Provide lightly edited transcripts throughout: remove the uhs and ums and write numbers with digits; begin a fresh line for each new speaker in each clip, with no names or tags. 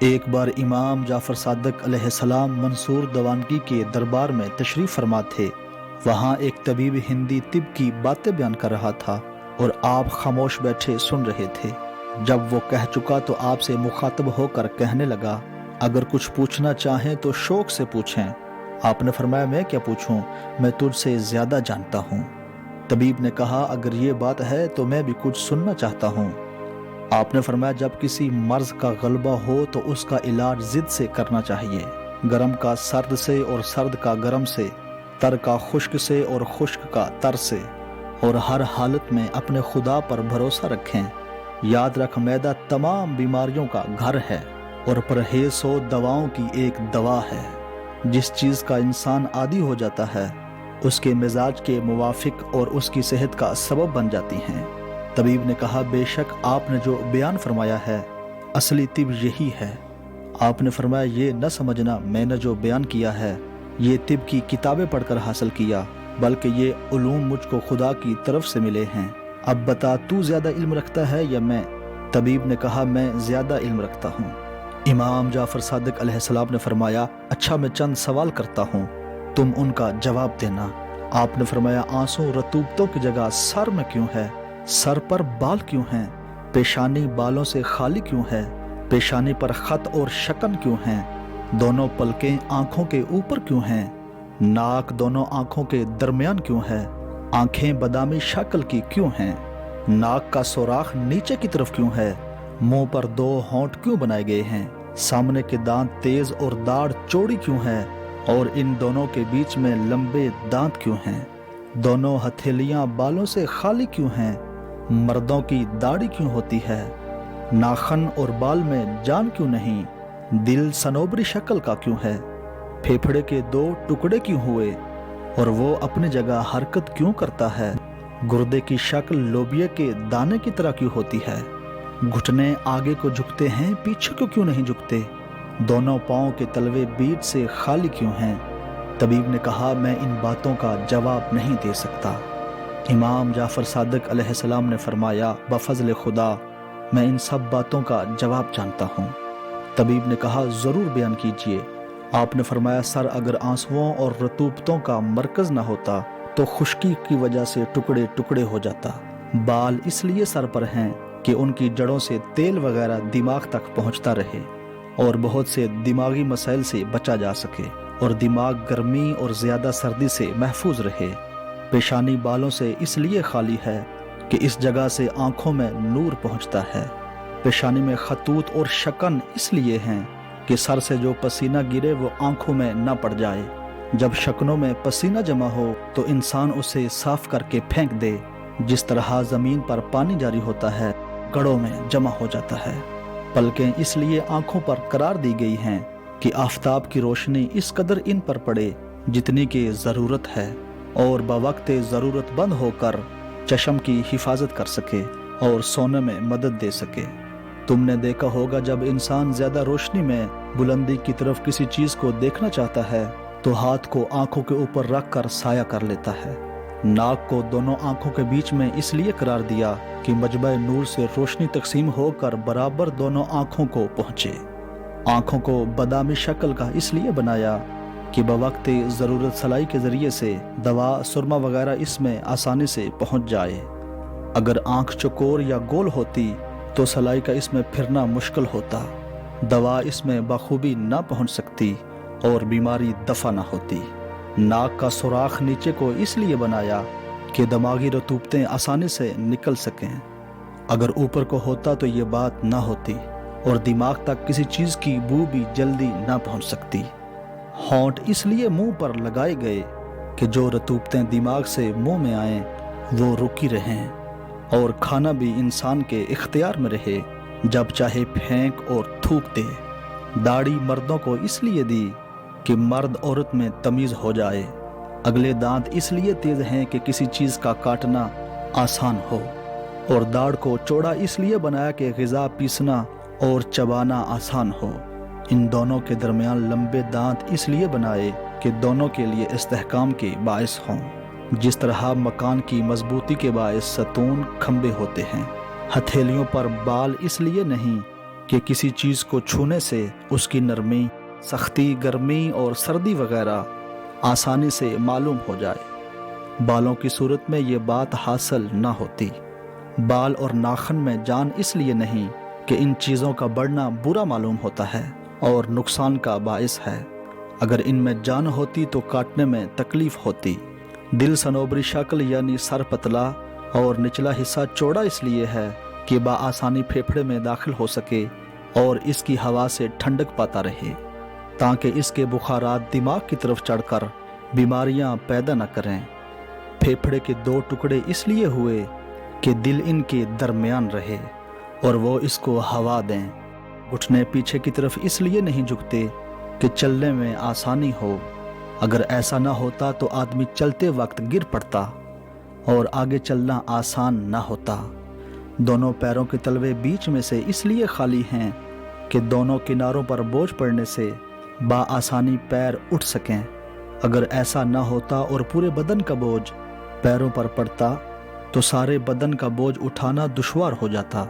ایک بار امام جعفر صادق علیہ السلام منصور دوانگی کے دربار میں تشریف فرما تھے۔ وہاں ایک طبیب ہندی طب کی باتیں بیان کر رہا تھا اور آپ خاموش بیٹھے سن رہے تھے۔ جب وہ کہہ چکا تو آپ سے مخاطب ہو کر کہنے لگا، اگر کچھ پوچھنا چاہیں تو شوق سے پوچھیں۔ آپ نے فرمایا، میں کیا پوچھوں، میں تجھ سے زیادہ جانتا ہوں۔ طبیب نے کہا، اگر یہ بات ہے تو میں بھی کچھ سننا چاہتا ہوں۔ آپ نے فرمایا، جب کسی مرض کا غلبہ ہو تو اس کا علاج ضد سے کرنا چاہیے، گرم کا سرد سے اور سرد کا گرم سے، تر کا خشک سے اور خشک کا تر سے، اور ہر حالت میں اپنے خدا پر بھروسہ رکھیں۔ یاد رکھ، معدہ تمام بیماریوں کا گھر ہے اور پرہیز 100 دواؤں کی ایک دوا ہے۔ جس چیز کا انسان عادی ہو جاتا ہے اس کے مزاج کے موافق اور اس کی صحت کا سبب بن جاتی ہیں۔ طبیب نے کہا، بے شک آپ نے جو بیان فرمایا ہے اصلی طب یہی ہے۔ آپ نے فرمایا، یہ نہ سمجھنا میں نے جو بیان کیا ہے یہ طب کی کتابیں پڑھ کر حاصل کیا، بلکہ یہ علوم مجھ کو خدا کی طرف سے ملے ہیں۔ اب بتا، تو زیادہ علم رکھتا ہے یا میں؟ طبیب نے کہا، میں زیادہ علم رکھتا ہوں۔ امام جعفر صادق علیہ السلام نے فرمایا، اچھا میں چند سوال کرتا ہوں، تم ان کا جواب دینا۔ آپ نے فرمایا، آنسوں رطوبتوں کی جگہ سر میں کیوں ہے؟ سر پر بال کیوں ہیں؟ پیشانی بالوں سے خالی کیوں ہے؟ پیشانی پر خط اور شکن کیوں ہیں؟ دونوں پلکیں آنکھوں کے اوپر کیوں ہیں؟ ناک دونوں آنکھوں کے درمیان کیوں ہے؟ آنکھیں بادامی شکل کی کیوں ہیں؟ ناک کا سوراخ نیچے کی طرف کیوں ہے؟ منہ پر 2 ہونٹ کیوں بنائے گئے ہیں؟ سامنے کے دانت تیز اور داڑھ چوڑی کیوں ہے؟ اور ان دونوں کے بیچ میں لمبے دانت کیوں ہیں؟ دونوں ہتھیلیاں بالوں سے خالی کیوں ہیں؟ مردوں کی داڑھی کیوں ہوتی ہے؟ ناخن اور بال میں جان کیوں نہیں؟ دل صنوبری شکل کا کیوں ہے؟ پھیپھڑے کے 2 ٹکڑے کیوں ہوئے اور وہ اپنی جگہ حرکت کیوں کرتا ہے؟ گردے کی شکل لوبیا کے دانے کی طرح کیوں ہوتی ہے؟ گھٹنے آگے کو جھکتے ہیں، پیچھے کو کیوں نہیں جھکتے؟ دونوں پاؤں کے تلوے بیچ سے خالی کیوں ہیں؟ طبیب نے کہا، میں ان باتوں کا جواب نہیں دے سکتا۔ امام جعفر صادق علیہ السلام نے فرمایا، بفضل خدا میں ان سب باتوں کا جواب جانتا ہوں۔ طبیب نے کہا، ضرور بیان کیجئے۔ آپ نے فرمایا، سر اگر آنسوؤں اور رطوبتوں کا مرکز نہ ہوتا تو خشکی کی وجہ سے ٹکڑے ٹکڑے ہو جاتا۔ بال اس لیے سر پر ہیں کہ ان کی جڑوں سے تیل وغیرہ دماغ تک پہنچتا رہے اور بہت سے دماغی مسائل سے بچا جا سکے اور دماغ گرمی اور زیادہ سردی سے محفوظ رہے۔ پیشانی بالوں سے اس لیے خالی ہے کہ اس جگہ سے آنکھوں میں نور پہنچتا ہے۔ پیشانی میں خطوط اور شکن اس لیے ہیں کہ سر سے جو پسینہ گرے وہ آنکھوں میں نہ پڑ جائے۔ جب شکنوں میں پسینہ جمع ہو تو انسان اسے صاف کر کے پھینک دے، جس طرح زمین پر پانی جاری ہوتا ہے گڑوں میں جمع ہو جاتا ہے۔ پلکیں اس لیے آنکھوں پر قرار دی گئی ہیں کہ آفتاب کی روشنی اس قدر ان پر پڑے جتنی کہ ضرورت ہے اور بوقت ضرورت بند ہو کر چشم کی حفاظت کر سکے اور سونے میں مدد دے سکے۔ تم نے دیکھا ہوگا جب انسان زیادہ روشنی میں بلندی کی طرف کسی چیز کو دیکھنا چاہتا ہے تو ہاتھ کو آنکھوں کے اوپر رکھ کر سایہ کر لیتا ہے۔ ناک کو دونوں آنکھوں کے بیچ میں اس لیے قرار دیا کہ مجمع نور سے روشنی تقسیم ہو کر برابر دونوں آنکھوں کو پہنچے۔ آنکھوں کو بادامی شکل کا اس لیے بنایا کہ بوقت ضرورت سلائی کے ذریعے سے دوا سرما وغیرہ اس میں آسانی سے پہنچ جائے۔ اگر آنکھ چوکور یا گول ہوتی تو سلائی کا اس میں پھرنا مشکل ہوتا، دوا اس میں بخوبی نہ پہنچ سکتی اور بیماری دفع نہ ہوتی۔ ناک کا سوراخ نیچے کو اس لیے بنایا کہ دماغی رطوبتیں آسانی سے نکل سکیں۔ اگر اوپر کو ہوتا تو یہ بات نہ ہوتی اور دماغ تک کسی چیز کی بو بھی جلدی نہ پہنچ سکتی۔ ہونٹ اس لیے منہ پر لگائے گئے کہ جو رطوبتیں دماغ سے منہ میں آئیں وہ رکی رہیں اور کھانا بھی انسان کے اختیار میں رہے، جب چاہے پھینک اور تھوک دے۔ داڑھی مردوں کو اس لیے دی کہ مرد عورت میں تمیز ہو جائے۔ اگلے دانت اس لیے تیز ہیں کہ کسی چیز کا کاٹنا آسان ہو، اور داڑھ کو چوڑا اس لیے بنایا کہ غذا پیسنا اور چبانا آسان ہو۔ ان دونوں کے درمیان لمبے دانت اس لیے بنائے کہ دونوں کے لیے استحکام کے باعث ہوں، جس طرح مکان کی مضبوطی کے باعث ستون کھمبے ہوتے ہیں۔ ہتھیلیوں پر بال اس لیے نہیں کہ کسی چیز کو چھونے سے اس کی نرمی، سختی، گرمی اور سردی وغیرہ آسانی سے معلوم ہو جائے۔ بالوں کی صورت میں یہ بات حاصل نہ ہوتی۔ بال اور ناخن میں جان اس لیے نہیں کہ ان چیزوں کا بڑھنا برا معلوم ہوتا ہے اور نقصان کا باعث ہے۔ اگر ان میں جان ہوتی تو کاٹنے میں تکلیف ہوتی۔ دل صنوبری شکل یعنی سر پتلا اور نچلا حصہ چوڑا اس لیے ہے کہ بآسانی پھیپھڑے میں داخل ہو سکے اور اس کی ہوا سے ٹھنڈک پاتا رہے، تاکہ اس کے بخارات دماغ کی طرف چڑھ کر بیماریاں پیدا نہ کریں۔ پھیپھڑے کے دو ٹکڑے اس لیے ہوئے کہ دل ان کے درمیان رہے اور وہ اس کو ہوا دیں۔ گھٹنے پیچھے کی طرف اس لیے نہیں جھکتے کہ چلنے میں آسانی ہو۔ اگر ایسا نہ ہوتا تو آدمی چلتے وقت گر پڑتا اور آگے چلنا آسان نہ ہوتا۔ دونوں پیروں کے تلوے بیچ میں سے اس لیے خالی ہیں کہ دونوں کناروں پر بوجھ پڑنے سے بآسانی پیر اٹھ سکیں۔ اگر ایسا نہ ہوتا اور پورے بدن کا بوجھ پیروں پر پڑتا تو سارے بدن کا بوجھ اٹھانا دشوار ہو جاتا۔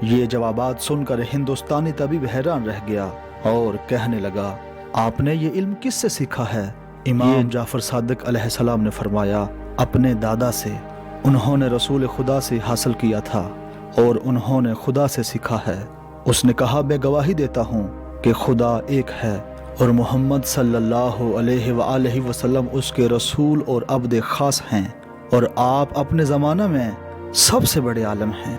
یہ جوابات سن کر ہندوستانی طبیب حیران رہ گیا اور کہنے لگا، آپ نے یہ علم کس سے سیکھا ہے؟ امام جعفر صادق علیہ السلام نے فرمایا، اپنے دادا سے۔ انہوں نے رسول خدا سے حاصل کیا تھا اور انہوں نے خدا سے سیکھا ہے۔ اس نے کہا، میں گواہی دیتا ہوں کہ خدا ایک ہے اور محمد صلی اللہ علیہ وآلہ وسلم اس کے رسول اور عبد خاص ہیں، اور آپ اپنے زمانہ میں سب سے بڑے عالم ہیں۔